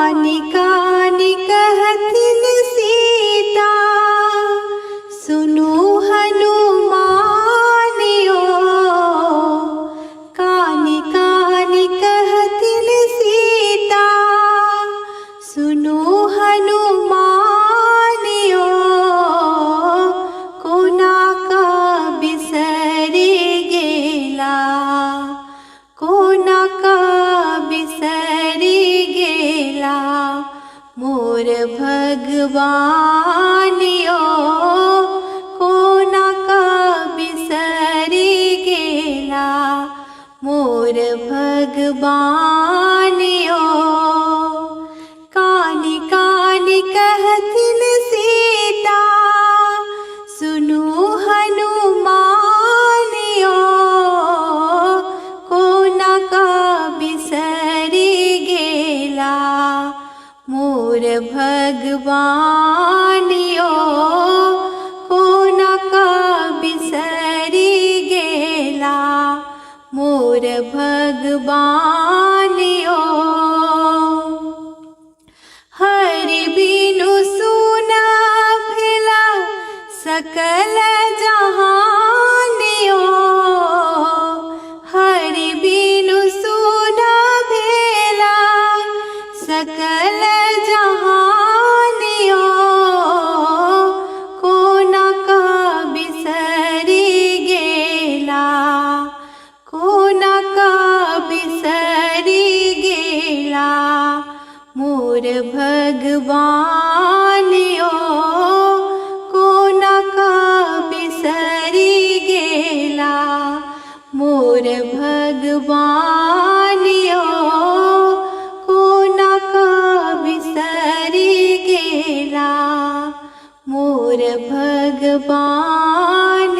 कानि कानि कहथिन सीता, सुनु हनुमानियो। कानि कानि कहथिन सीता, सुनु हनुमानियो। कोना का बिसरि गेला, कोना का बिसरि गेला, मोर भगवानियो। कोना का बिसरि गेला, मोर भगवानियो। कानि कानि कहथिन सीता, सुनु हनुमानियो। कोना का बिसरि गेला, मोर भगवानियो। कोना का बिसरि गेला, मोर भगवानियो। हरि बिनु सुना भेला सकल जहानियो। हरि बिनु सुना भेला सकल जहानियो। कोना का बिसरि गेला, कोना का बिसरि गेला, मोर भगवानियो। कोना का बिसरि गेला, मोर भगवानियो। कोना का बिसरि गेला, मोर भगवानियो।